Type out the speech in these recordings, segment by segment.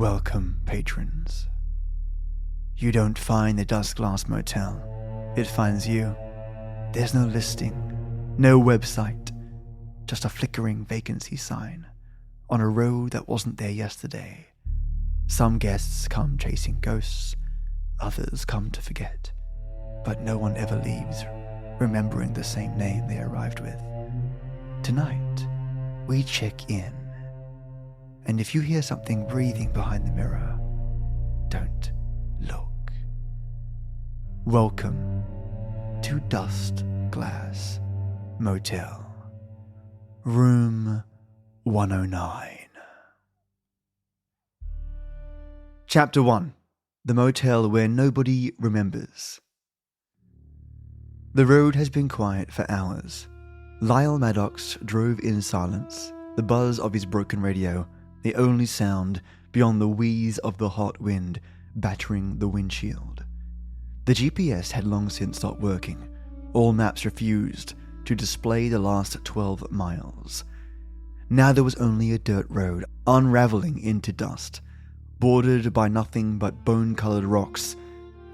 Welcome, patrons. You don't find the Dust Glass Motel. It finds you. There's no listing, no website, just a flickering vacancy sign on a road that wasn't there yesterday. Some guests come chasing ghosts, others come to forget, but no one ever leaves remembering the same name they arrived with. Tonight, we check in, and if you hear something breathing behind the mirror, don't look. Welcome to Dust Glass Motel, Room 109. Chapter 1. The Motel Where Nobody Remembers. The road has been quiet for hours. Lyle Maddox drove in silence, the buzz of his broken radio, the only sound beyond the wheeze of the hot wind battering the windshield. The GPS had long since stopped working. All maps refused to display the last 12 miles. Now there was only a dirt road, unraveling into dust, bordered by nothing but bone-colored rocks,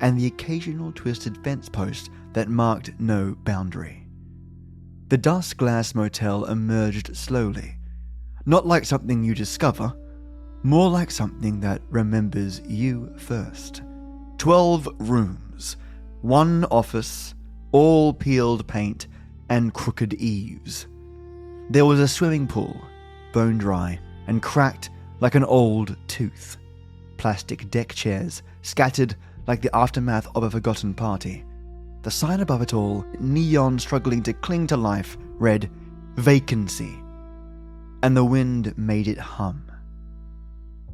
and the occasional twisted fence post that marked no boundary. The Dust Glass Motel emerged slowly, not like something you discover, more like something that remembers you first. 12 rooms, one office, all peeled paint and crooked eaves. There was a swimming pool, bone dry and cracked like an old tooth. Plastic deck chairs scattered like the aftermath of a forgotten party. The sign above it all, neon struggling to cling to life, read, "Vacancy." And the wind made it hum.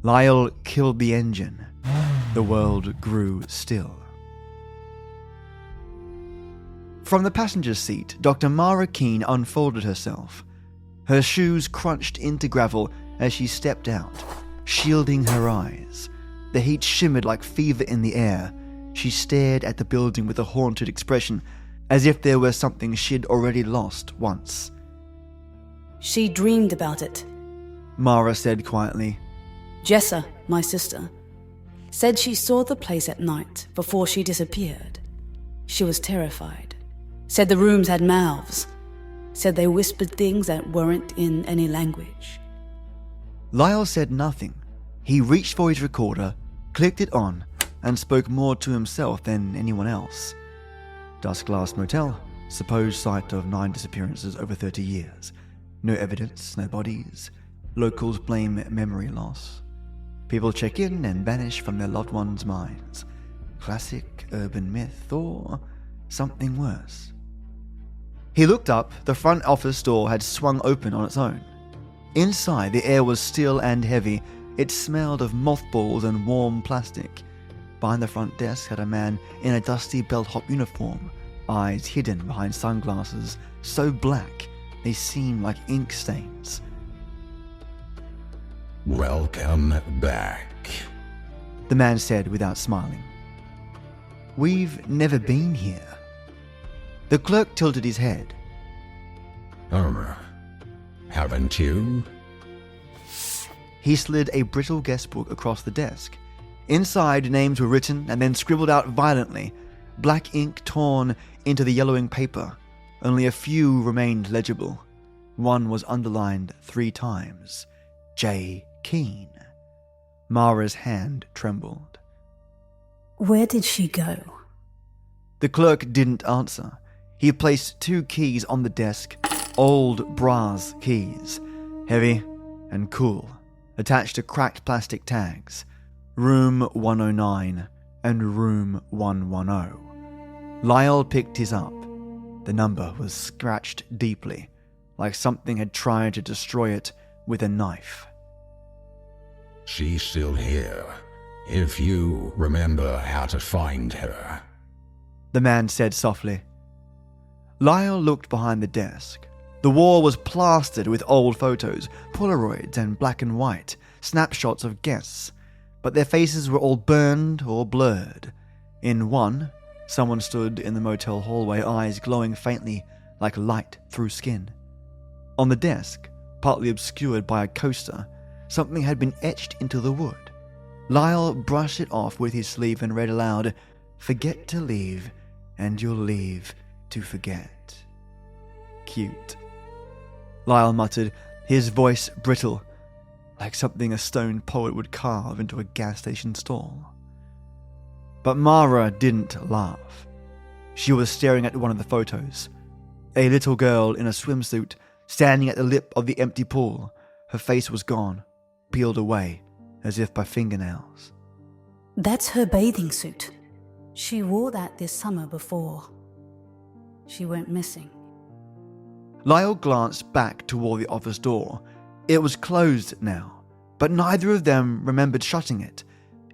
Lyle killed the engine. The world grew still. From the passenger seat, Dr. Mara Keene unfolded herself. Her shoes crunched into gravel as she stepped out, shielding her eyes. The heat shimmered like fever in the air. She stared at the building with a haunted expression, as if there were something she'd already lost once. She dreamed about it, Mara said quietly. Jessa, my sister, said she saw the place at night before she disappeared. She was terrified. Said the rooms had mouths. Said they whispered things that weren't in any language. Lyle said nothing. He reached for his recorder, clicked it on, and spoke more to himself than anyone else. Dust Glass Motel, supposed site of 9 disappearances over 30 years. No evidence, no bodies. Locals blame memory loss. People check in and vanish from their loved ones' minds. Classic urban myth, or something worse. He looked up. The front office door had swung open on its own. Inside, the air was still and heavy. It smelled of mothballs and warm plastic. Behind the front desk had a man in a dusty bellhop uniform, eyes hidden behind sunglasses so black they seemed like ink stains. Welcome back, the man said without smiling. We've never been here. The clerk tilted his head. Haven't you? He slid a brittle guest book across the desk. Inside, names were written and then scribbled out violently, black ink torn into the yellowing paper. Only a few remained legible. One was underlined 3 times. J. Keene. Mara's hand trembled. Where did she go? The clerk didn't answer. He placed 2 keys on the desk, old brass keys, heavy and cool, attached to cracked plastic tags. Room 109 and Room 110. Lyle picked his up. The number was scratched deeply, like something had tried to destroy it with a knife. She's still here, if you remember how to find her, the man said softly. Lyle looked behind the desk. The wall was plastered with old photos, Polaroids and black and white, snapshots of guests, but their faces were all burned or blurred. In one, someone stood in the motel hallway, eyes glowing faintly like light through skin. On the desk, partly obscured by a coaster, something had been etched into the wood. Lyle brushed it off with his sleeve and read aloud, "Forget to leave, and you'll leave to forget." Cute. Lyle muttered, his voice brittle, like something a stone poet would carve into a gas station stall. But Mara didn't laugh. She was staring at one of the photos. A little girl in a swimsuit, standing at the lip of the empty pool. Her face was gone, peeled away, as if by fingernails. That's her bathing suit. She wore that this summer before she went missing. Lyle glanced back toward the office door. It was closed now, but neither of them remembered shutting it.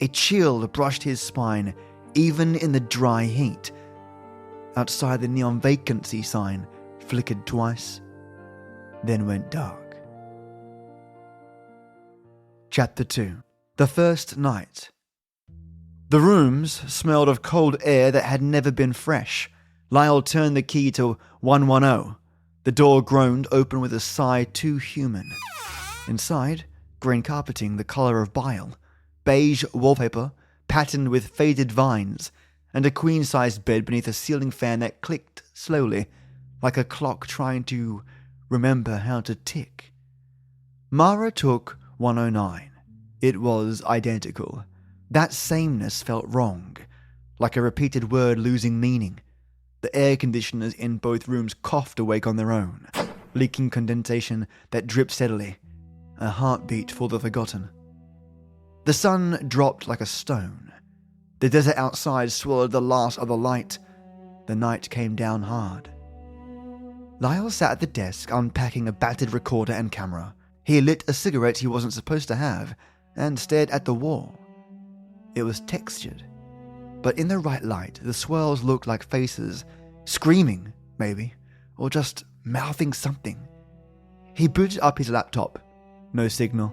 A chill brushed his spine, even in the dry heat. Outside, the neon vacancy sign flickered twice, then went dark. Chapter 2. The First Night. The rooms smelled of cold air that had never been fresh. Lyle turned the key to 110. The door groaned open with a sigh too human. Inside, green carpeting the color of bile, beige wallpaper patterned with faded vines, and a queen-sized bed beneath a ceiling fan that clicked slowly, like a clock trying to remember how to tick. Mara took 109. It was identical. That sameness felt wrong, like a repeated word losing meaning. The air conditioners in both rooms coughed awake on their own, leaking condensation that dripped steadily, a heartbeat for the forgotten. The sun dropped like a stone. The desert outside swallowed the last of the light. The night came down hard. Lyle sat at the desk unpacking a battered recorder and camera. He lit a cigarette he wasn't supposed to have and stared at the wall. It was textured, but in the right light, the swirls looked like faces, screaming, maybe, or just mouthing something. He booted up his laptop. No signal.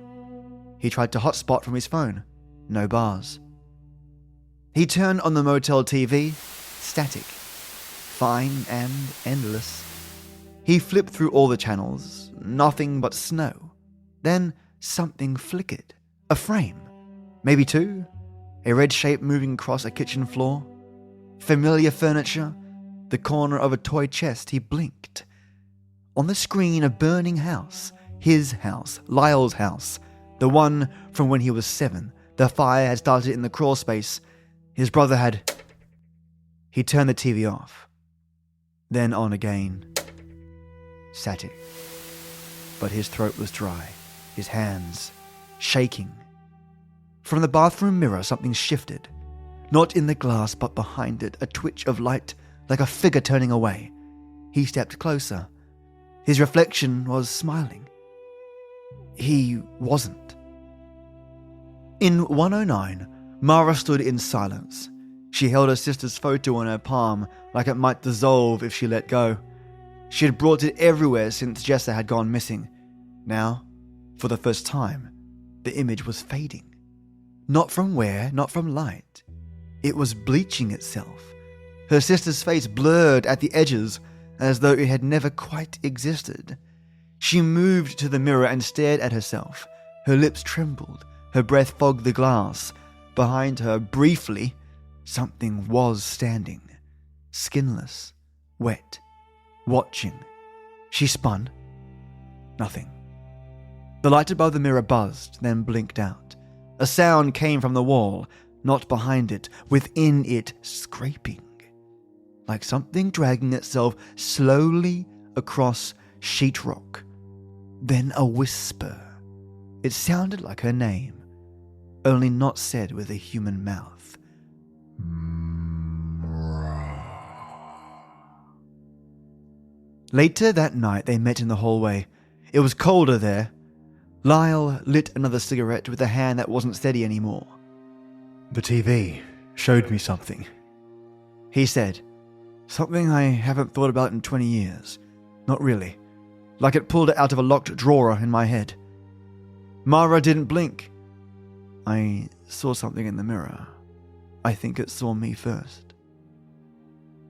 He tried to hotspot from his phone. No bars. He turned on the Motel TV. Static. Fine and endless. He flipped through all the channels. Nothing but snow. Then something flickered. A frame. Maybe two. A red shape moving across a kitchen floor. Familiar furniture. The corner of a toy chest. He blinked. On the screen, a burning house. His house. Lyle's house. The one from when he was 7. The fire had started in the crawl space. His brother had... He turned the TV off. Then on again. Static. But his throat was dry. His hands shaking. From the bathroom mirror, something shifted. Not in the glass, but behind it, a twitch of light, like a figure turning away. He stepped closer. His reflection was smiling. He wasn't. In 109, Mara stood in silence. She held her sister's photo in her palm, like it might dissolve if she let go. She had brought it everywhere since Jessa had gone missing. Now, for the first time, the image was fading. Not from wear, not from light. It was bleaching itself. Her sister's face blurred at the edges, as though it had never quite existed. She moved to the mirror and stared at herself. Her lips trembled. Her breath fogged the glass. Behind her, briefly, something was standing. Skinless, wet, watching. She spun. Nothing. The light above the mirror buzzed, then blinked out. A sound came from the wall, not behind it, within it, scraping. Like something dragging itself slowly across sheetrock. Then a whisper. It sounded like her name, only not said with a human mouth. Later that night, they met in the hallway. It was colder there. Lyle lit another cigarette with a hand that wasn't steady anymore. "The TV showed me something," he said. "Something I haven't thought about in 20 years. Not really. Like it pulled it out of a locked drawer in my head." Mara didn't blink. "I saw something in the mirror. I think it saw me first."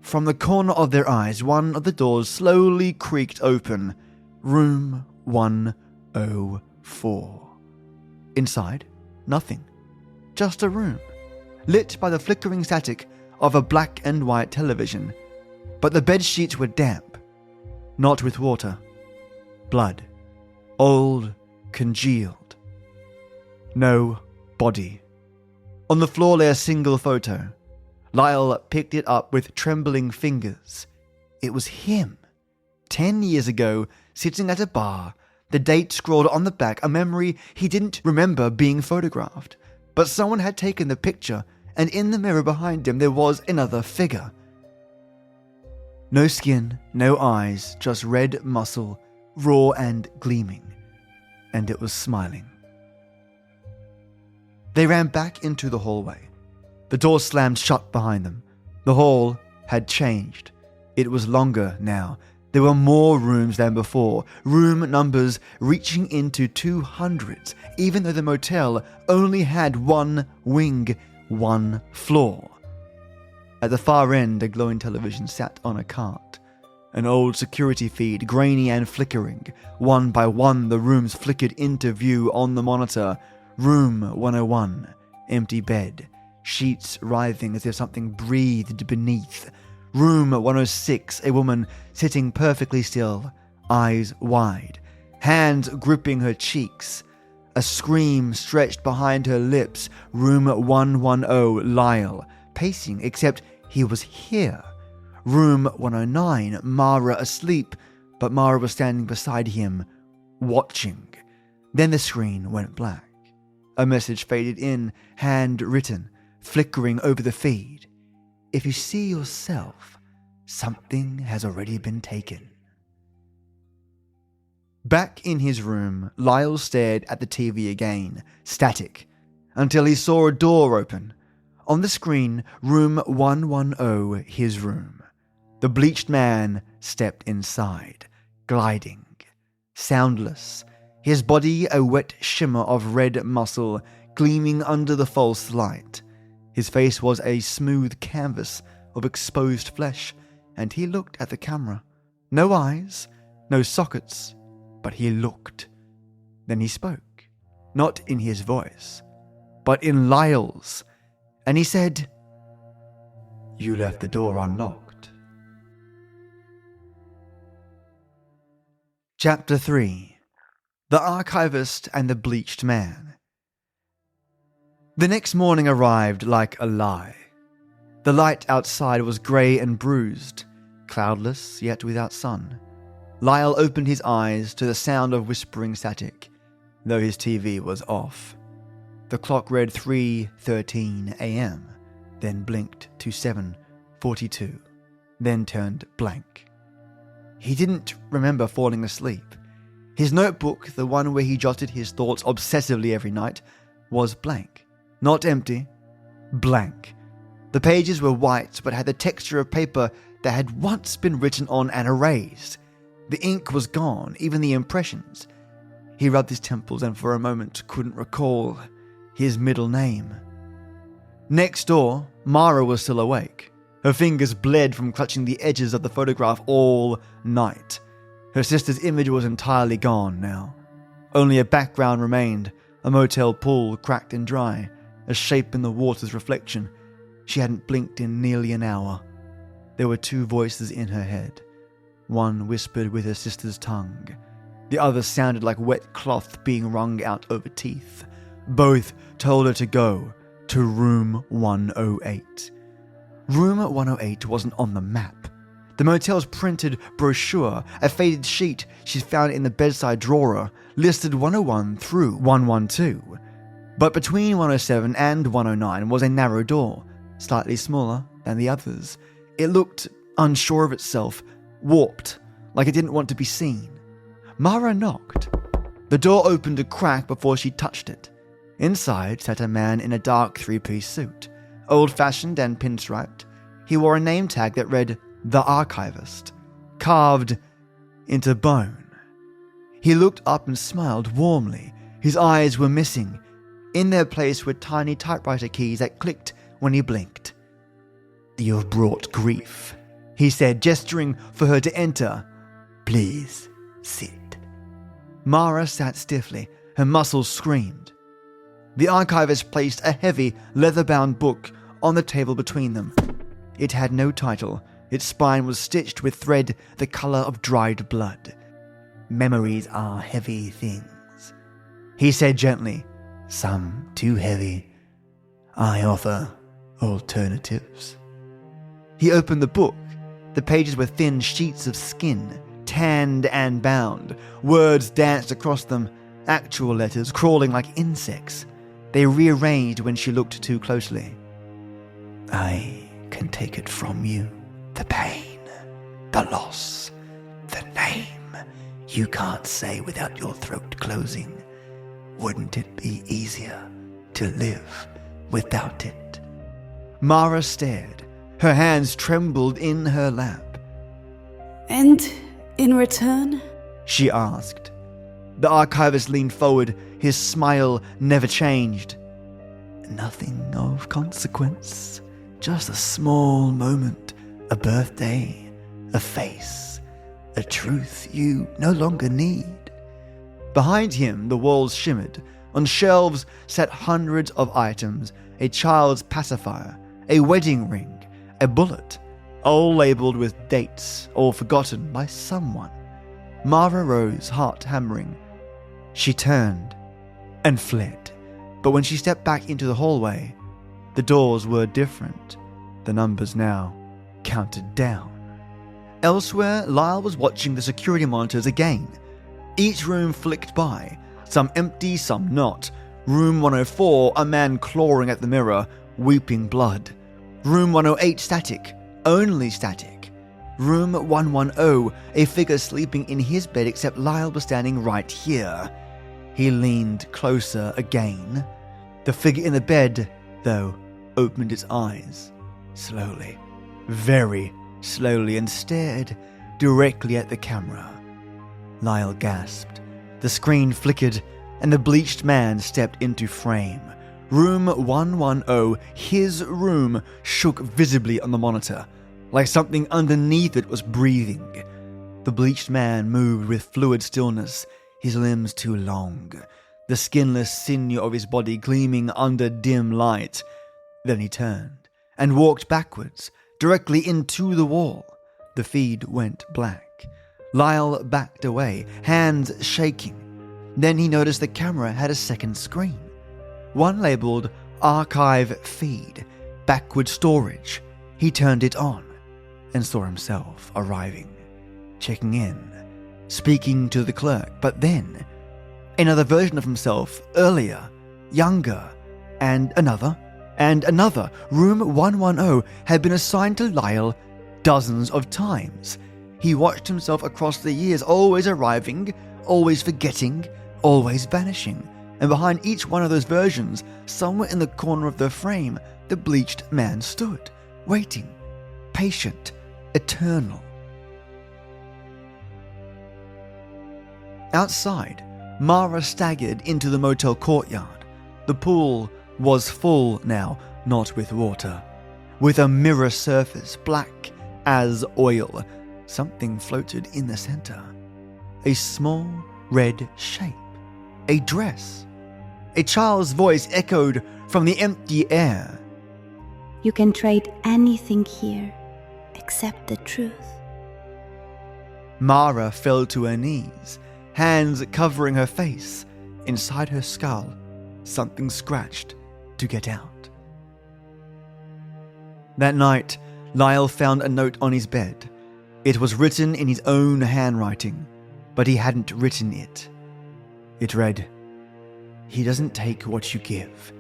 From the corner of their eyes, one of the doors slowly creaked open. Room 104. Inside, nothing. just a room, lit by the flickering static of a black and white television, but the bed sheets were damp, not with water, blood, old, congealed. No body. On the floor lay a single photo. Lyle picked it up with trembling fingers. It was him, 10 years ago, sitting at a bar, the date scrawled on the back, a memory he didn't remember being photographed. But someone had taken the picture, and in the mirror behind him there was another figure. No skin, no eyes, just red muscle, raw and gleaming. And it was smiling. They ran back into the hallway. The door slammed shut behind them. The hall had changed. It was longer now. There were more rooms than before, room numbers reaching into 200s, even though the motel only had one wing, one floor. At the far end, a glowing television sat on a cart. An old security feed, grainy and flickering. One by one, the rooms flickered into view on the monitor. Room 101, empty bed, sheets writhing as if something breathed beneath. Room 106, a woman sitting perfectly still, eyes wide, hands gripping her cheeks. A scream stretched behind her lips. Room 110, Lyle, pacing, except he was here. Room 109, Mara asleep, but Mara was standing beside him, watching. Then the screen went black. A message faded in, handwritten, flickering over the feed. If you see yourself, something has already been taken. Back in his room, Lyle stared at the TV again, static, until he saw a door open. On the screen, room 110, his room. The bleached man stepped inside, gliding, soundless, his body a wet shimmer of red muscle gleaming under the false light. His face was a smooth canvas of exposed flesh, and he looked at the camera. No eyes, no sockets, but he looked. Then he spoke, not in his voice, but in Lyle's, and he said, "You left the door unlocked." Chapter 3. The Archivist and the Bleached Man. The next morning arrived like a lie. The light outside was grey and bruised, cloudless yet without sun. Lyle opened his eyes to the sound of whispering static, though his TV was off. The clock read 3:13 a.m., then blinked to 7:42, then turned blank. He didn't remember falling asleep. His notebook, the one where he jotted his thoughts obsessively every night, was blank. Not empty, blank. The pages were white but had the texture of paper that had once been written on and erased. The ink was gone, even the impressions. He rubbed his temples and for a moment couldn't recall his middle name. Next door, Mara was still awake. Her fingers bled from clutching the edges of the photograph all night. Her sister's image was entirely gone now. Only a background remained, a motel pool cracked and dry, a shape in the water's reflection. She hadn't blinked in nearly an hour. There were two voices in her head. One whispered with her sister's tongue. The other sounded like wet cloth being wrung out over teeth. Both told her to go to room 108. Room 108 wasn't on the map. The motel's printed brochure, a faded sheet she'd found in the bedside drawer, listed 101 through 112. But between 107 and 109 was a narrow door, slightly smaller than the others. It looked unsure of itself, warped, like it didn't want to be seen. Mara knocked. The door opened a crack before she touched it. Inside sat a man in a dark three-piece suit, old-fashioned and pinstriped. He wore a name tag that read, "The Archivist," carved into bone. He looked up and smiled warmly. His eyes were missing. In their place were tiny typewriter keys that clicked when he blinked. "You've brought grief," he said, gesturing for her to enter. "Please, sit." Mara sat stiffly. Her muscles screamed. The archivist placed a heavy, leather-bound book on the table between them. It had no title. Its spine was stitched with thread the color of dried blood. "Memories are heavy things," he said gently. "Some too heavy. I offer alternatives." He opened the book. The pages were thin sheets of skin, tanned and bound. Words danced across them, actual letters crawling like insects. They rearranged when she looked too closely. "I can take it from you. The pain, the loss, the name you can't say without your throat closing. Wouldn't it be easier to live without it?" Mara stared. Her hands trembled in her lap. "And in return?" she asked. The archivist leaned forward. His smile never changed. "Nothing of consequence. Just a small moment. A birthday. A face. A truth you no longer need." Behind him, the walls shimmered. On shelves sat hundreds of items. A child's pacifier. A wedding ring. A bullet. All labelled with dates, all forgotten by someone. Mara rose, heart hammering. She turned and fled. But when she stepped back into the hallway, the doors were different. The numbers now counted down. Elsewhere, Lyle was watching the security monitors again. Each room flicked by, some empty, some not. Room 104, a man clawing at the mirror, weeping blood. Room 108, static, only static. Room 110, a figure sleeping in his bed except Lyle was standing right here. He leaned closer again. The figure in the bed, though, opened its eyes, slowly, very slowly, and stared directly at the camera. Lyle gasped. The screen flickered, and the bleached man stepped into frame. Room 110, his room, shook visibly on the monitor, like something underneath it was breathing. The bleached man moved with fluid stillness, his limbs too long, the skinless sinew of his body gleaming under dim light. Then he turned and walked backwards, directly into the wall. The feed went black. Lyle backed away, hands shaking. Then he noticed the camera had a second screen. One labelled Archive Feed, Backward Storage. He turned it on and saw himself arriving, checking in, speaking to the clerk, but then another version of himself, earlier, younger, and another. Room 110 had been assigned to Lyle dozens of times. He watched himself across the years, always arriving, always forgetting, always vanishing. And behind each one of those versions, somewhere in the corner of the frame, the bleached man stood, waiting, patient, eternal. Outside, Mara staggered into the motel courtyard. The pool was full now, not with water. With a mirror surface, black as oil, something floated in the center. A small red shape. A dress. A child's voice echoed from the empty air. "You can trade anything here, except the truth." Mara fell to her knees, hands covering her face. Inside her skull, something scratched to get out. That night, Lyle found a note on his bed. It was written in his own handwriting, but he hadn't written it. It read, "He doesn't take what you give.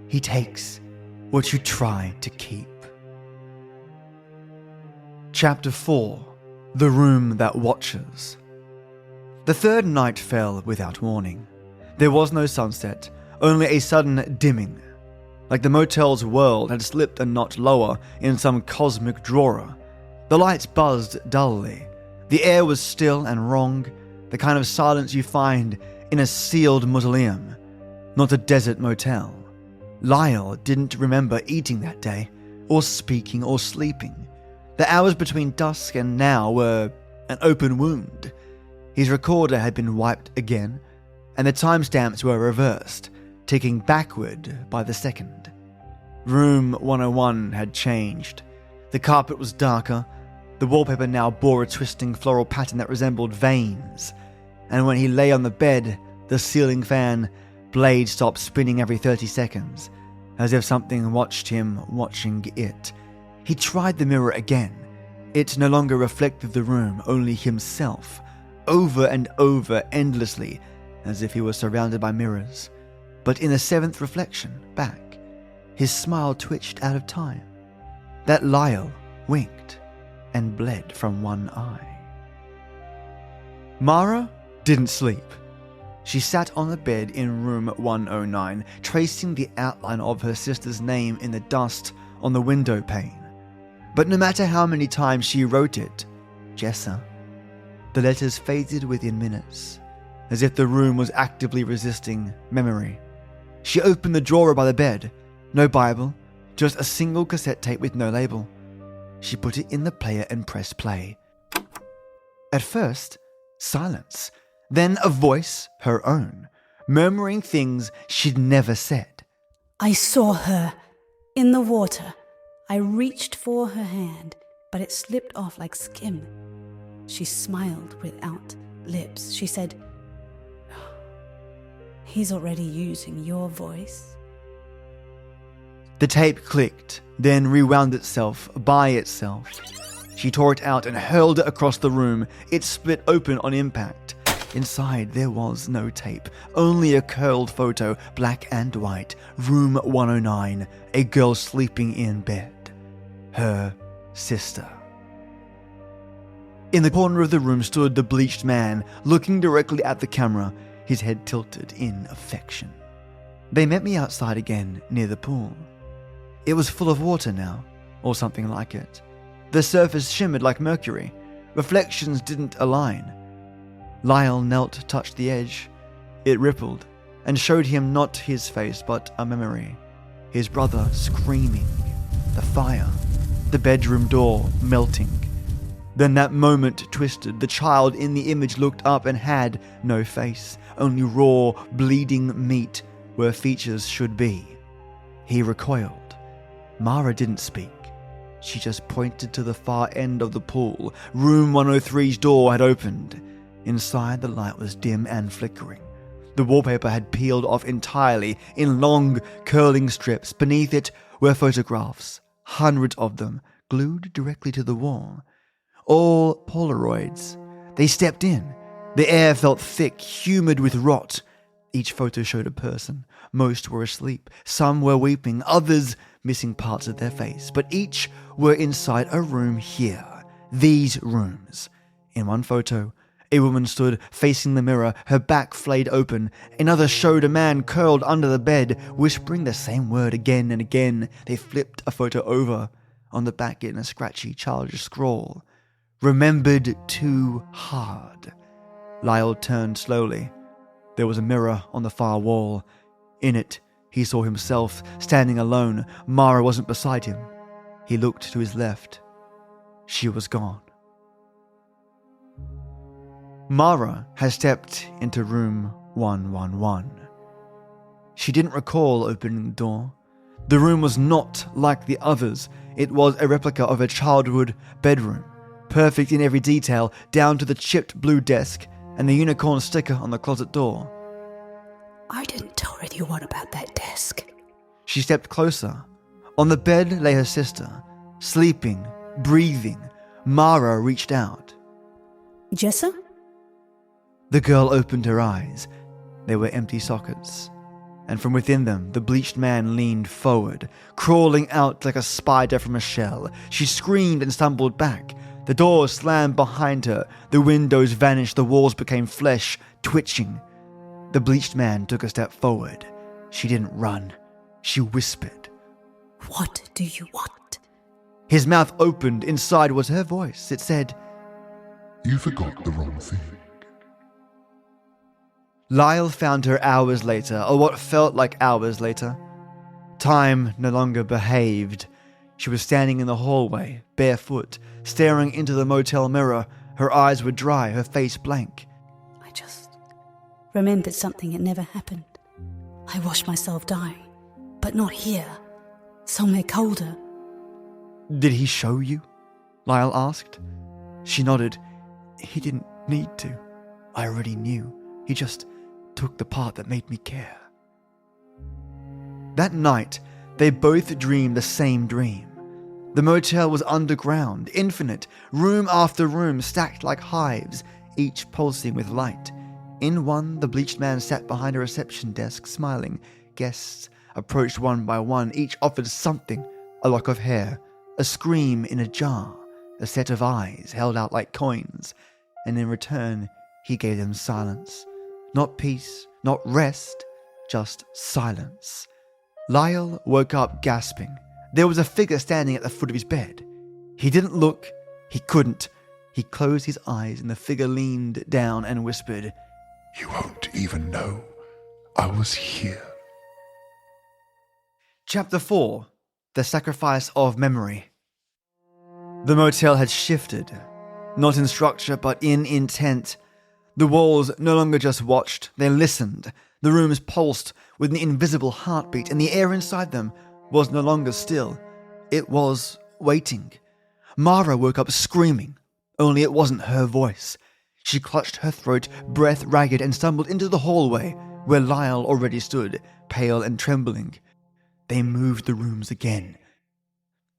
He takes what you try to keep." Chapter 4. The Room That Watches. The third night fell without warning. There was no sunset, only a sudden dimming, like the motel's world had slipped a notch lower in some cosmic drawer. The lights buzzed dully. The air was still and wrong, the kind of silence you find in a sealed mausoleum, not a desert motel. Lyle didn't remember eating that day, or speaking or sleeping. The hours between dusk and now were an open wound. His recorder had been wiped again, and the timestamps were reversed. ticking backward by the second. Room 101 had changed. The carpet was darker. The wallpaper now bore a twisting floral pattern that resembled veins. And when he lay on the bed, the ceiling fan blade stopped spinning every 30 seconds, as if something watched him watching it. He tried the mirror again. It no longer reflected the room, only himself, over and over endlessly, as if he was surrounded by mirrors. But in the seventh reflection, back, his smile twitched out of time. That Lyle winked and bled from one eye. Mara didn't sleep. She sat on the bed in room 109, tracing the outline of her sister's name in the dust on the window pane. But no matter how many times she wrote it, Jessa, the letters faded within minutes, as if the room was actively resisting memory. She opened the drawer by the bed. No Bible, just a single cassette tape with no label. She put it in the player and pressed play. At first, silence. Then a voice, her own, murmuring things she'd never said. I saw her in the water. I reached for her hand, but it slipped off like skin. She smiled without lips. She said, "He's already using your voice." The tape clicked, then rewound itself by itself. She tore it out and hurled it across the room. It split open on impact. Inside there was no tape, only a curled photo, black and white. Room 109, a girl sleeping in bed. Her sister. In the corner of the room stood the Bleached Man, looking directly at the camera, his head tilted in affection. They met me outside again, near the pool. It was full of water now, or something like it. The surface shimmered like mercury. Reflections didn't align. Lyle knelt, touched the edge. It rippled, and showed him not his face, but a memory. His brother screaming. The fire. The bedroom door melting. Then that moment twisted. The child in the image looked up and had no face, only raw, bleeding meat where features should be. He recoiled. Mara didn't speak. She just pointed to the far end of the pool. Room 103's door had opened. Inside, the light was dim and flickering. The wallpaper had peeled off entirely in long, curling strips. Beneath it were photographs, hundreds of them, glued directly to the wall. All Polaroids. They stepped in. The air felt thick, humid with rot. Each photo showed a person. Most were asleep. Some were weeping. Others missing parts of their face. But each were inside a room here. These rooms. In one photo, a woman stood facing the mirror, her back flayed open. Another showed a man curled under the bed, whispering the same word again and again. They flipped a photo over. On the back in a scratchy, childish scrawl. Remembered too hard. Lyle turned slowly. There was a mirror on the far wall. In it, he saw himself standing alone. Mara wasn't beside him. He looked to his left. She was gone. Mara had stepped into room 111. She didn't recall opening the door. The room was not like the others. It was a replica of a childhood bedroom, perfect in every detail, down to the chipped blue desk and the unicorn sticker on the closet door. I didn't already warn about that desk. She stepped closer. On the bed lay her sister, sleeping, breathing. Mara reached out. Jessa? The girl opened her eyes. They were empty sockets. And from within them, the Bleached Man leaned forward, crawling out like a spider from a shell. She screamed and stumbled back. The door slammed behind her. The windows vanished. The walls became flesh, twitching. The Bleached Man took a step forward. She didn't run. She whispered. What do you want? His mouth opened. Inside was her voice. It said, You forgot the wrong thing. Lyle found her hours later, or what felt like hours later. Time no longer behaved. She was standing in the hallway, barefoot, staring into the motel mirror. Her eyes were dry, her face blank. I just remembered something that never happened. I watched myself die, but not here. Somewhere colder. Did he show you? Lyle asked. She nodded. He didn't need to. I already knew. He just took the part that made me care. That night, they both dreamed the same dream. The motel was underground, infinite, room after room stacked like hives, each pulsing with light. In one, the bleached man sat behind a reception desk, smiling. Guests approached one by one, each offered something: a lock of hair, a scream in a jar, a set of eyes held out like coins, and in return, he gave them silence. Not peace, not rest, just silence. Lyle woke up gasping. There was a figure standing at the foot of his bed. He didn't look. He couldn't. He closed his eyes and the figure leaned down and whispered, "You won't even know I was here." Chapter 4. The Sacrifice of Memory. The motel had shifted, not in structure but in intent. The walls no longer just watched, they listened. The rooms pulsed with an invisible heartbeat, and the air inside them was no longer still. It was waiting. Mara woke up screaming, only it wasn't her voice. She clutched her throat, breath ragged, and stumbled into the hallway where Lyle already stood, pale and trembling. They moved the rooms again.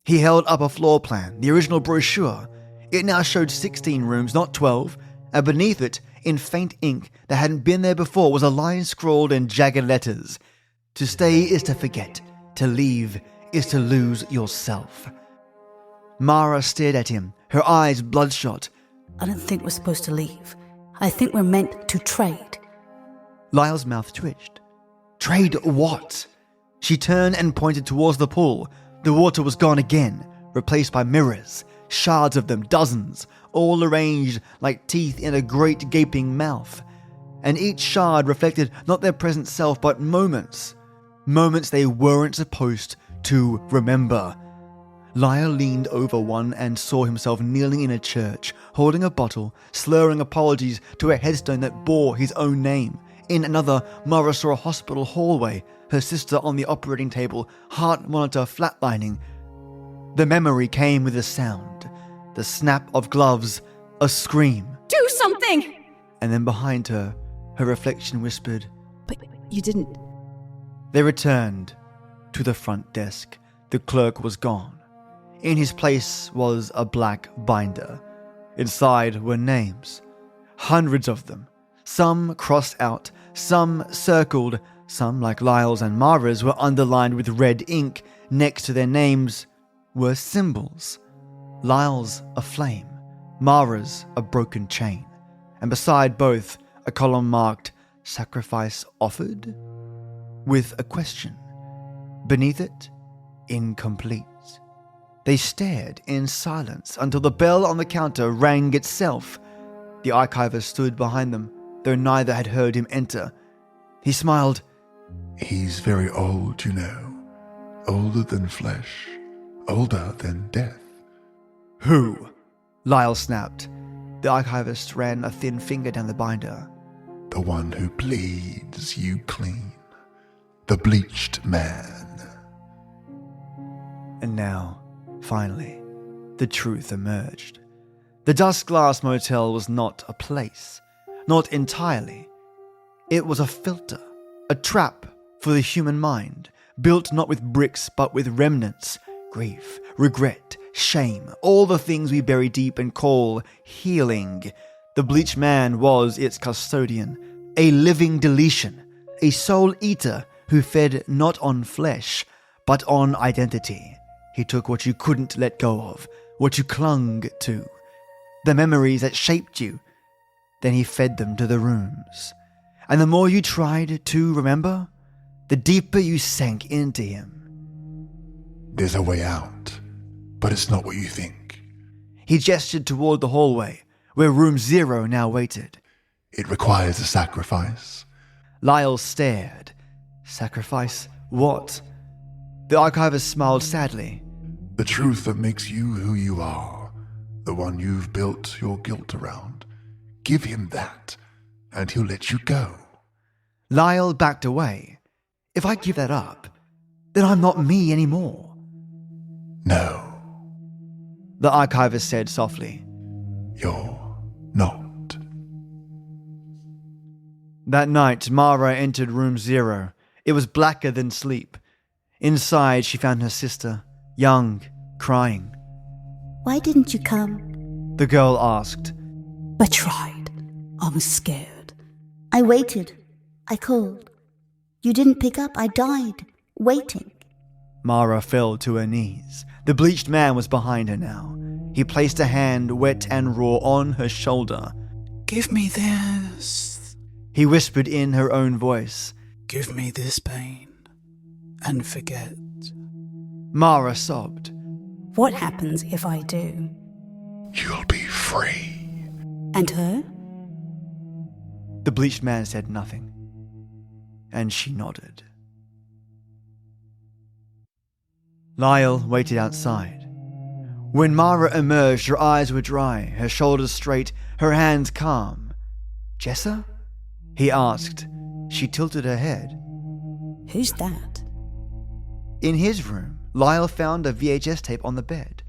He held up a floor plan, the original brochure. It now showed 16 rooms, not 12, and beneath it, in faint ink that hadn't been there before, was a line scrawled in jagged letters. To stay is to forget. To leave is to lose yourself. Mara stared at him, her eyes bloodshot. I don't think we're supposed to leave. I think we're meant to trade. Lyle's mouth twitched. Trade what? She turned and pointed towards the pool. The water was gone again, replaced by mirrors, shards of them, dozens, all arranged like teeth in a great gaping mouth. And each shard reflected not their present self, but moments. Moments they weren't supposed to remember. Lyle leaned over one and saw himself kneeling in a church, holding a bottle, slurring apologies to a headstone that bore his own name. In another, Mara saw a hospital hallway, her sister on the operating table, heart monitor flatlining. The memory came with a sound, the snap of gloves, a scream. Do something! And then behind her, her reflection whispered, But you didn't. They returned to the front desk. The clerk was gone. In his place was a black binder. Inside were names, hundreds of them. Some crossed out, some circled, some, like Lyle's and Mara's, were underlined with red ink. Next to their names were symbols. Lyle's a flame, Mara's a broken chain, and beside both a column marked "Sacrifice Offered?" with a question. Beneath it, incomplete. They stared in silence until the bell on the counter rang itself. The archivist stood behind them, though neither had heard him enter. He smiled. "He's very old, you know. Older than flesh. Older than death." Who? Lyle snapped. The archivist ran a thin finger down the binder. "The one who bleeds you clean. The Bleached Man." And now, finally, the truth emerged. The Dust Glass Motel was not a place. Not entirely. It was a filter, a trap for the human mind, built not with bricks but with remnants, grief, regret, shame, all the things we bury deep and call healing. The Bleached Man was its custodian, a living deletion, a soul eater who fed not on flesh, but on identity. He took what you couldn't let go of, what you clung to, the memories that shaped you. Then he fed them to the rooms. And the more you tried to remember, the deeper you sank into him. "There's a way out, but it's not what you think. He gestured toward the hallway, where room 0 now waited. It requires a sacrifice." Lyle stared. Sacrifice what? The archivist smiled sadly. "The truth that makes you who you are, the one you've built your guilt around. Give him that, and he'll let you go." Lyle backed away. If I give that up, then I'm not me anymore. No, The archivist said softly. you're not. That night, Mara entered room 0. It was blacker than sleep. Inside, she found her sister, young, crying. Why didn't you come? The girl asked. I tried. I was scared. I waited. I called. You didn't pick up. I died, waiting. Mara fell to her knees. The bleached man was behind her now. He placed a hand, wet and raw, on her shoulder. Give me this. He whispered in her own voice. Give me this pain. And forget. Mara sobbed. What happens if I do? You'll be free. And her? The bleached man said nothing. And she nodded. Lyle waited outside. When Mara emerged, her eyes were dry, her shoulders straight, her hands calm. Jessa? He asked. She tilted her head. Who's that? In his room, Lyle found a VHS tape on the bed.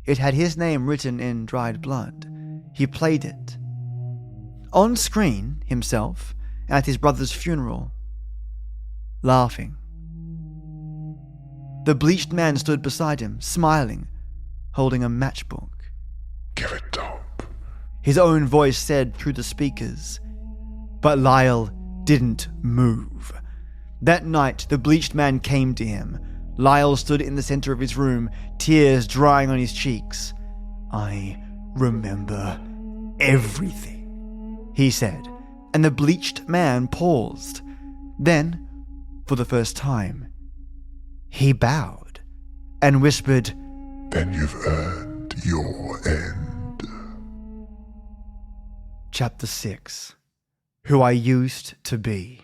It had his name written in dried blood. He played it. On screen, himself, at his brother's funeral, laughing. The bleached man stood beside him, smiling, holding a matchbook. Give it up. His own voice said through the speakers. But Lyle didn't move. That night, the bleached man came to him. Lyle stood in the center of his room, tears drying on his cheeks. I remember everything, he said, and the bleached man paused. Then, for the first time, he bowed and whispered, Then you've earned your end. Chapter 6. Who I Used to Be.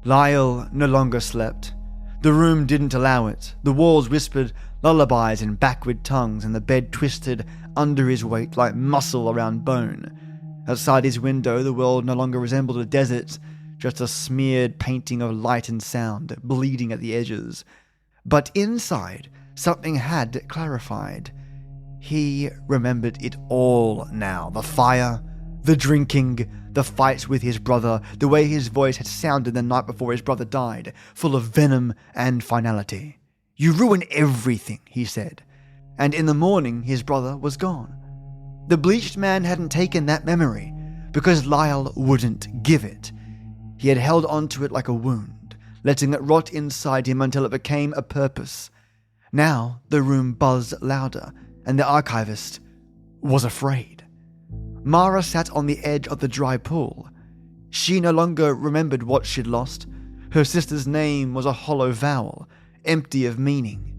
Lyle no longer slept. The room didn't allow it. The walls whispered lullabies in backward tongues, and the bed twisted under his weight like muscle around bone. Outside his window, the world no longer resembled a desert, just a smeared painting of light and sound, bleeding at the edges. But inside, something had clarified. He remembered it all now. The fire, the drinking, the fights with his brother, the way his voice had sounded the night before his brother died, full of venom and finality. You ruin everything, he said. And in the morning, his brother was gone. The bleached man hadn't taken that memory, because Lyle wouldn't give it. He had held onto it like a wound, letting it rot inside him until it became a purpose. Now the room buzzed louder, and the archivist was afraid. Mara sat on the edge of the dry pool. She no longer remembered what she'd lost. Her sister's name was a hollow vowel, empty of meaning.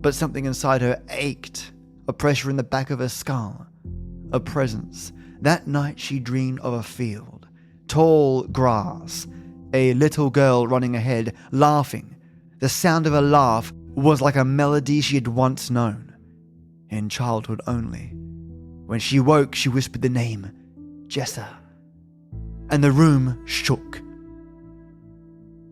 But something inside her ached, a pressure in the back of her skull, a presence. That night she dreamed of a field, tall grass, a little girl running ahead, laughing. The sound of her laugh was like a melody she had once known, in childhood only. When she woke, she whispered the name, Jessa, and the room shook.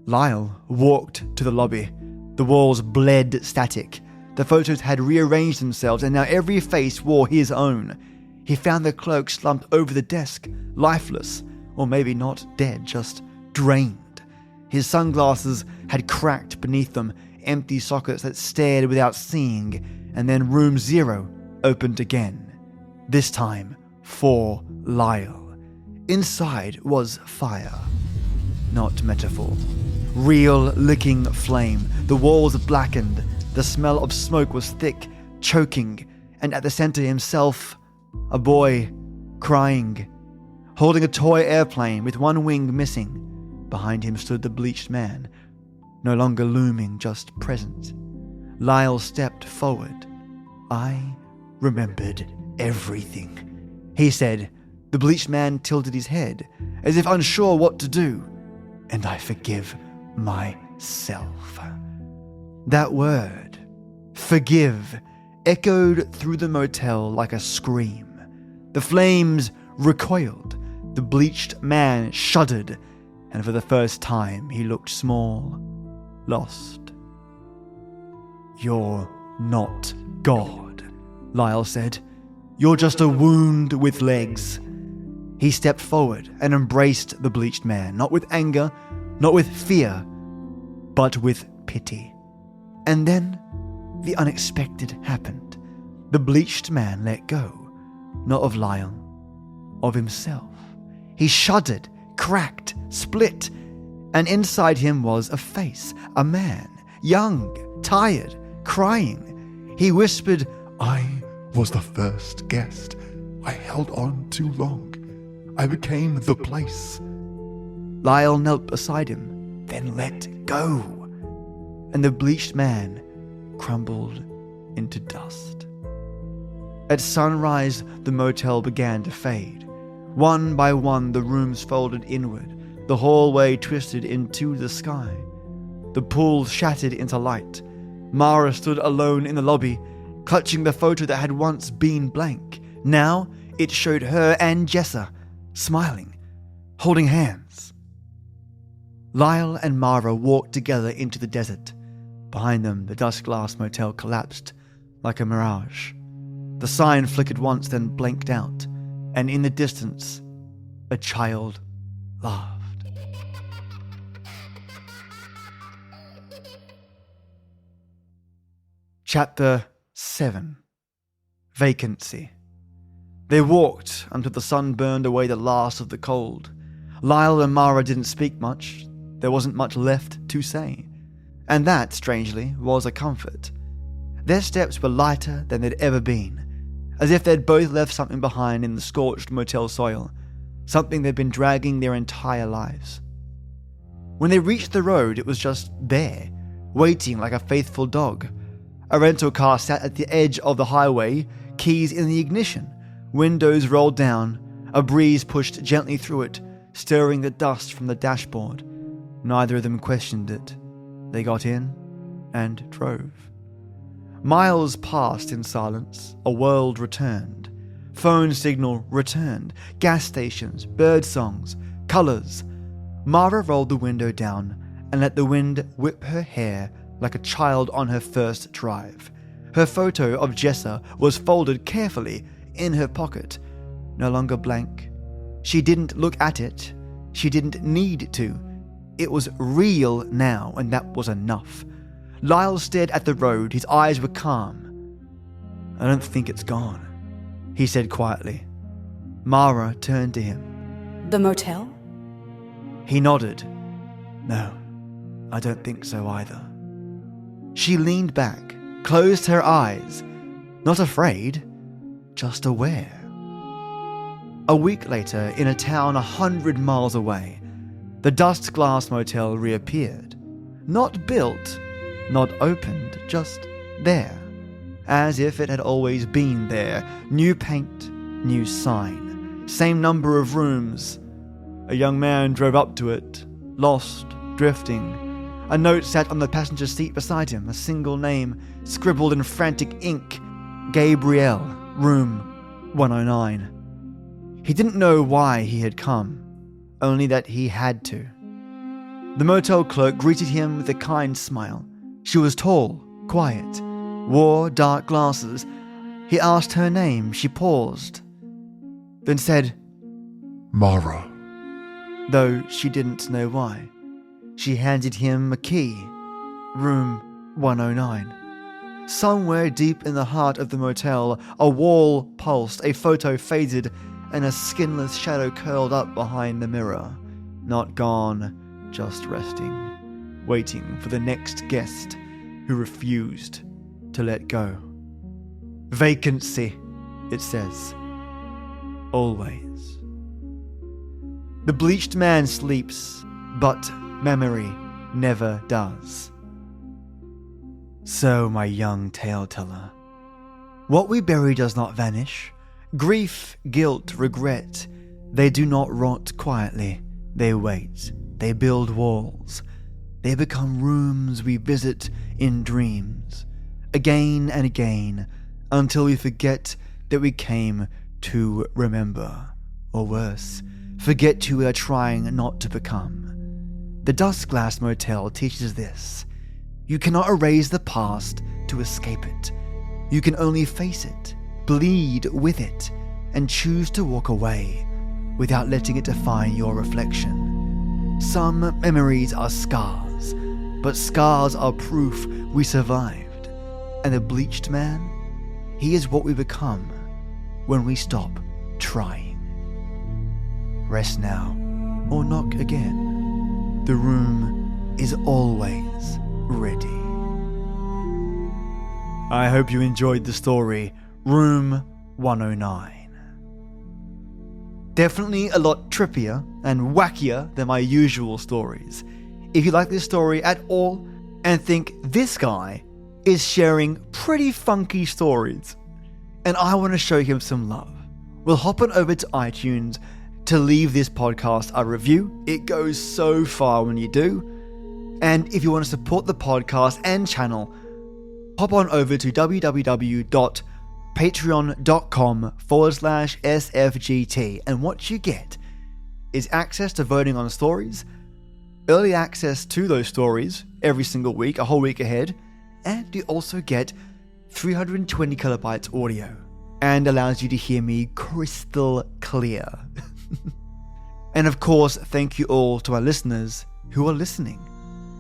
Lyle walked to the lobby. The walls bled static. The photos had rearranged themselves, and now every face wore his own. He found the cloak slumped over the desk, lifeless, or maybe not dead, just drained. His sunglasses had cracked beneath them, empty sockets that stared without seeing, and then room 0 opened again. This time for Lyle. Inside was fire, not metaphor. Real licking flame. The walls blackened. The smell of smoke was thick, choking, and at the center himself, a boy crying, holding a toy airplane with one wing missing. Behind him stood the bleached man, no longer looming, just present. Lyle stepped forward. I remembered everything, he said. The bleached man tilted his head, as if unsure what to do. And I forgive myself. That word, forgive, echoed through the motel like a scream. The flames recoiled. The bleached man shuddered, and for the first time he looked small, lost. "You're not God," Lyle said. "You're just a wound with legs." He stepped forward and embraced the Bleached Man, not with anger, not with fear, but with pity. And then the unexpected happened. The Bleached Man let go, not of Lyle, of himself. He shuddered, cracked, split, and inside him was a face, a man, young, tired, crying. He whispered, I was the first guest. I held on too long. I became the place. Lyle knelt beside him, then let go, and the Bleached Man crumbled into dust. At sunrise, the motel began to fade. One by one, the rooms folded inward, the hallway twisted into the sky. The pool shattered into light. Mara stood alone in the lobby, clutching the photo that had once been blank. Now it showed her and Jessa, smiling, holding hands. Lyle and Mara walked together into the desert. Behind them, the dusk-glass motel collapsed like a mirage. The sign flickered once, then blinked out, and in the distance, a child laughed. Chapter 7. Vacancy. They walked until the sun burned away the last of the cold. Lyle and Mara didn't speak much. There wasn't much left to say. And that, strangely, was a comfort. Their steps were lighter than they'd ever been, as if they'd both left something behind in the scorched motel soil, something they'd been dragging their entire lives. When they reached the road, it was just there, waiting like a faithful dog. A rental car sat at the edge of the highway, keys in the ignition, windows rolled down, a breeze pushed gently through it, stirring the dust from the dashboard. Neither of them questioned it. They got in and drove. Miles passed in silence. A world returned. Phone signal returned. Gas stations, bird songs, colours. Mara rolled the window down and let the wind whip her hair like a child on her first drive. Her photo of Jessa was folded carefully in her pocket, no longer blank. She didn't look at it. She didn't need to. It was real now, and that was enough. Lyle stared at the road. His eyes were calm. "I don't think it's gone," he said quietly. Mara turned to him. The motel? He nodded. "No, I don't think so either." She leaned back, closed her eyes, not afraid, just aware. A week later, in a town 100 miles away, the dust-glass motel reappeared. Not built, not opened, just there, as if it had always been there. New paint, new sign, same number of rooms. A young man drove up to it, lost, drifting. A note sat on the passenger seat beside him, a single name scribbled in frantic ink: Gabriel, room 109. He didn't know why he had come, only that he had to. The motel clerk greeted him with a kind smile. She was tall, quiet, wore dark glasses. He asked her name. She paused, then said, Mara. Though she didn't know why. She handed him a key. Room 109. Somewhere deep in the heart of the motel, a wall pulsed, a photo faded, and a skinless shadow curled up behind the mirror. Not gone, just resting, waiting for the next guest who refused to let go. Vacancy, it says. Always. The Bleached Man sleeps, but memory never does. So, my young tale-teller, what we bury does not vanish. Grief, guilt, regret, they do not rot quietly. They wait. They build walls. They become rooms we visit in dreams, again and again, until we forget that we came to remember, or worse, forget who we are trying not to become. The Dust Glass Motel teaches this. You cannot erase the past to escape it. You can only face it, bleed with it, and choose to walk away without letting it define your reflection. Some memories are scars, but scars are proof we survived. And the Bleached Man, he is what we become when we stop trying. Rest now, or knock again. The room is always ready. I hope you enjoyed the story, Room 109. Definitely a lot trippier and wackier than my usual stories. If you like this story at all and think this guy is sharing pretty funky stories and I want to show him some love, well, hop on over to iTunes to leave this podcast a review. It goes so far when you do. And if you want to support the podcast and channel, hop on over to www.patreon.com/SFGT, and what you get is access to voting on stories, early access to those stories every single week, a whole week ahead, and you also get 320 kilobytes audio and allows you to hear me crystal clear. And of course, thank you all to our listeners who are listening.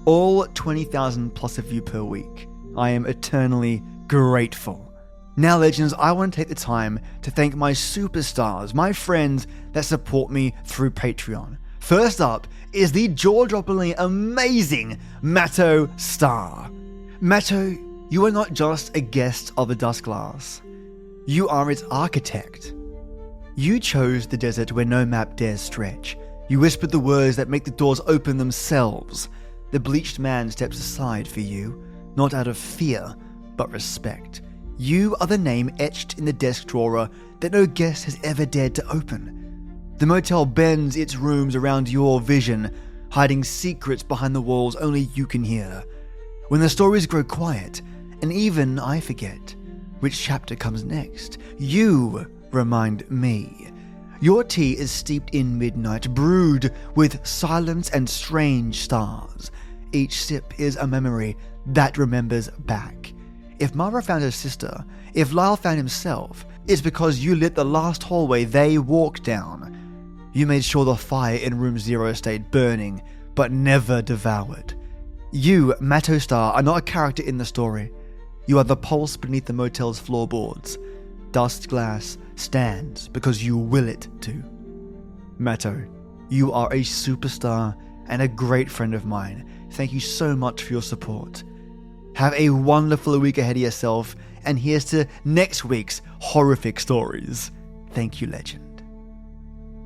All 20,000 plus of you per week. I am eternally grateful. Now, legends, I want to take the time to thank my superstars, my friends that support me through Patreon. First up is the jaw-droppingly amazing Matto Star. Matto, you are not just a guest of the Dusk Glass. You are its architect. You chose the desert where no map dares stretch. You whispered the words that make the doors open themselves. The Bleached Man steps aside for you, not out of fear, but respect. You are the name etched in the desk drawer that no guest has ever dared to open. The motel bends its rooms around your vision, hiding secrets behind the walls only you can hear. When the stories grow quiet, and even I forget which chapter comes next, you remind me. Your tea is steeped in midnight, brewed with silence and strange stars. Each sip is a memory that remembers back. If Mara found her sister, if Lyle found himself, it's because you lit the last hallway they walked down. You made sure the fire in room 0 stayed burning, but never devoured. You, Matto Star, are not a character in the story. You are the pulse beneath the motel's floorboards. Dust Glass stands because you will it to. Matto, you are a superstar and a great friend of mine. Thank you so much for your support. Have a wonderful week ahead of yourself, and here's to next week's horrific stories. Thank you, legend.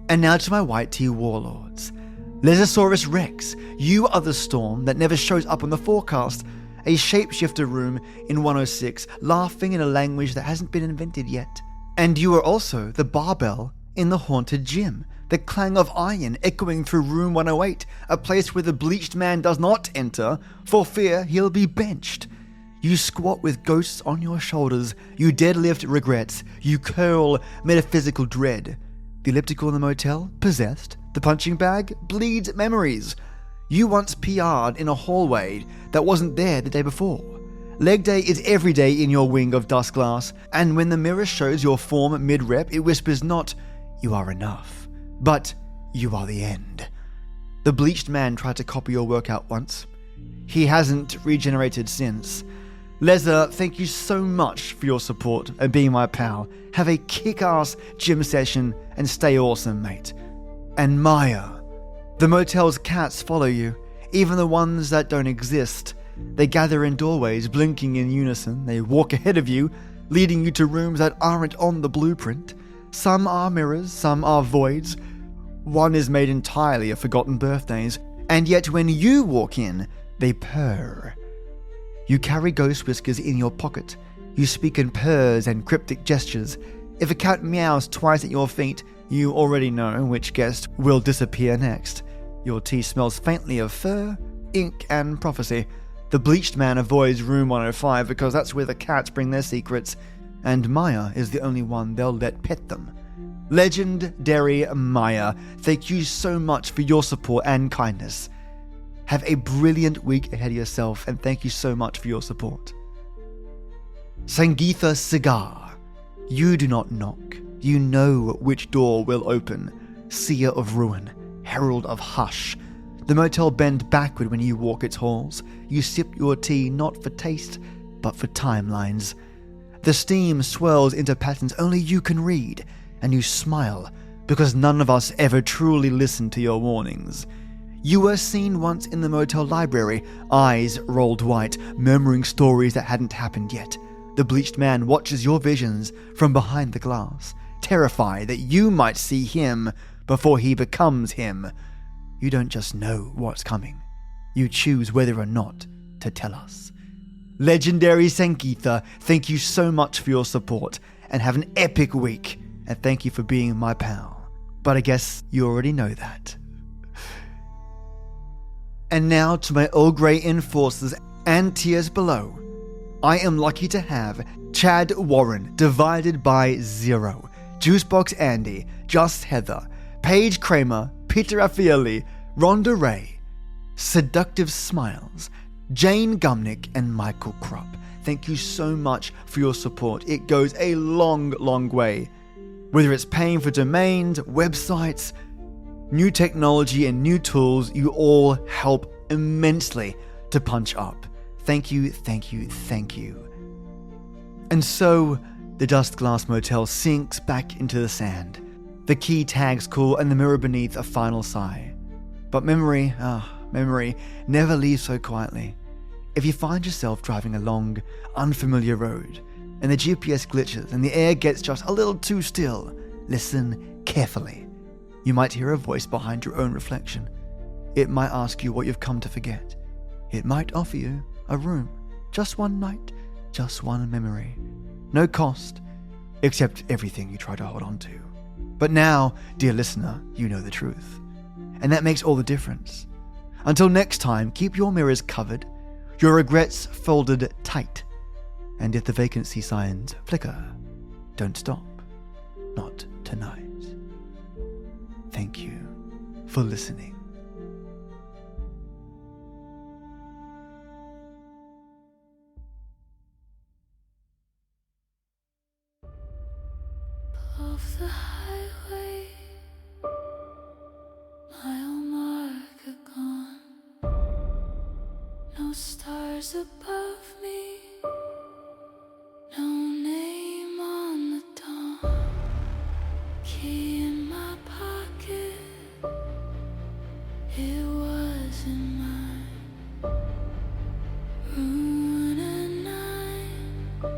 And now to my white tea warlords. Lesosaurus Rex, you are the storm that never shows up on the forecast. A shapeshifter room in 106, laughing in a language that hasn't been invented yet. And you are also the barbell in the haunted gym, the clang of iron echoing through room 108, a place where the Bleached Man does not enter, for fear he'll be benched. You squat with ghosts on your shoulders, you deadlift regrets, you curl metaphysical dread. The elliptical in the motel, possessed. The punching bag, bleeds memories. You once PR'd in a hallway that wasn't there the day before. Leg day is every day in your wing of Dusk Glass, and when the mirror shows your form mid-rep, it whispers not, "You are enough," but "You are the end." The Bleached Man tried to copy your workout once. He hasn't regenerated since. Leza, thank you so much for your support and being my pal. Have a kick-ass gym session and stay awesome, mate. And Maya, the motel's cats follow you, even the ones that don't exist. They gather in doorways, blinking in unison. They walk ahead of you, leading you to rooms that aren't on the blueprint. Some are mirrors, some are voids. One is made entirely of forgotten birthdays, and yet when you walk in, they purr. You carry ghost whiskers in your pocket. You speak in purrs and cryptic gestures. If a cat meows twice at your feet, you already know which guest will disappear next. Your tea smells faintly of fur, ink, and prophecy. The Bleached Man avoids room 105 because that's where the cats bring their secrets, and Maya is the only one they'll let pet them. Legendary Maya, thank you so much for your support and kindness. Have a brilliant week ahead of yourself, and thank you so much for your support. Sangeetha Cigar. You do not knock. You know which door will open. Seer of ruin, herald of hush. The motel bend backward when you walk its halls. You sip your tea not for taste, but for timelines. The steam swirls into patterns only you can read, and you smile because none of us ever truly listened to your warnings. You were seen once in the motel library, eyes rolled white, murmuring stories that hadn't happened yet. The Bleached Man watches your visions from behind the glass, terrified that you might see him before he becomes him. You don't just know what's coming. You choose whether or not to tell us. Legendary Sangeetha, thank you so much for your support, and have an epic week, and thank you for being my pal. But I guess you already know that. And now to my Earl Grey enforcers and tiers below. I am lucky to have Chad Warren, divided by 0, Juicebox Andy, Just Heather, Paige Kramer, Peter Raffaelli, Rhonda Ray, Seductive Smiles, Jane Gumnick, and Michael Krupp. Thank you so much for your support. It goes a long, long way. Whether it's paying for domains, websites, new technology, and new tools, you all help immensely to punch up. Thank you, thank you, thank you. And so, the Dust Glass Motel sinks back into the sand. The key tags call and the mirror beneath a final sigh. But memory never leaves so quietly. If you find yourself driving a long, unfamiliar road, and the GPS glitches and the air gets just a little too still, listen carefully. You might hear a voice behind your own reflection. It might ask you what you've come to forget. It might offer you a room, just one night, just one memory. No cost, except everything you try to hold on to. But now, dear listener, you know the truth. And that makes all the difference. Until next time, keep your mirrors covered, your regrets folded tight, and if the vacancy signs flicker, don't stop. Not tonight. Thank you for listening. Off the highway, mile marker gone. No stars above me, no name on the dawn. Key in my pocket, it wasn't mine. Ruin at 9,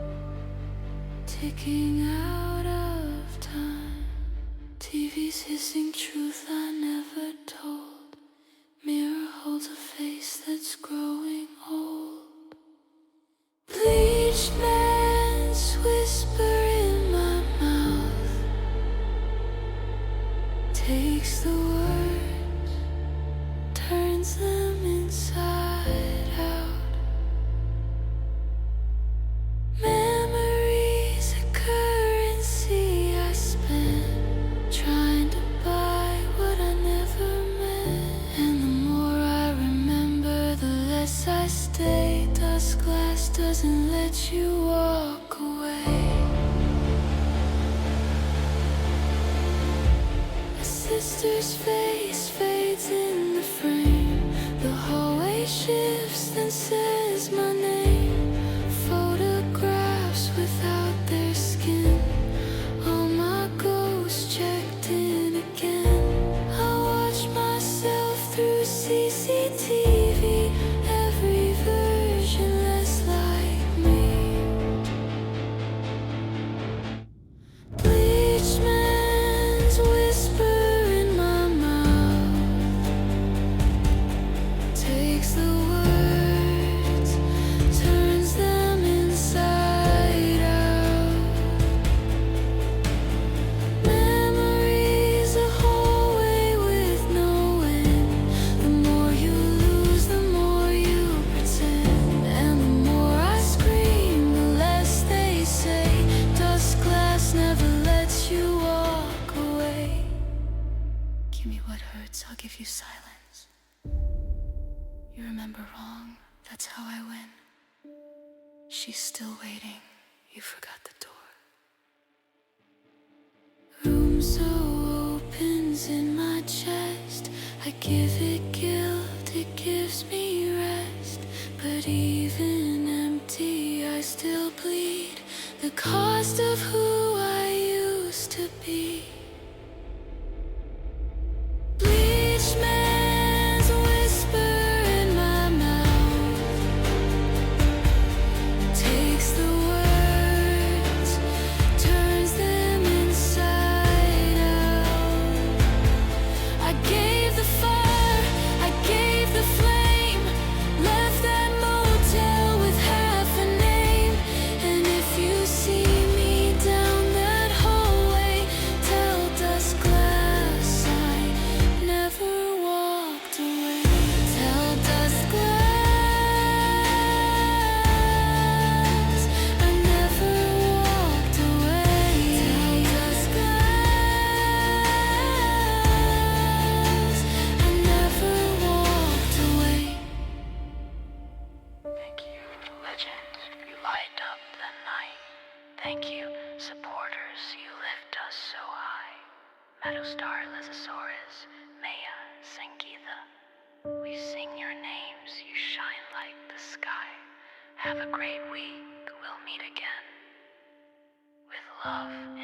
ticking out of time. TV's hissing truth I never told. Mirror holds a face that's growing old. Bleached man's whisper in my mouth, takes the words, turns them inside out. Memories a currency I spent, trying to buy what I never meant. And the more I remember, the less I stay. Dust glass doesn't let you walk away. A sister's face fades in the frame. The hallway shifts, then says my name. Photographs without their skin. All my ghosts checked in again. I watch myself through CCTV. Every version less like me. Bleached man's whisper in my mouth, takes the words, remember wrong. That's how I win. She's still waiting. You forgot the door. Room so opens in my chest. I give it guilt, it gives me rest. But even empty, I still bleed. The cost of who I used to be. Bleached man's whisper in my mouth takes the words, turns them inside out. I gave the fire, I gave the flame, left that motel with half a name. And if you see me down that hallway, tell dust glass I never walked away. Tell dust glass I never walked away. Tell dust glass I never walked away. Thank you, legend. You light up the night. Thank you, supporters. You lift us so high. Meadowstar, Lezosaurus, Maya, Sangeetha. We sing your names. You shine like the sky. Have a great week. We'll meet again. With love.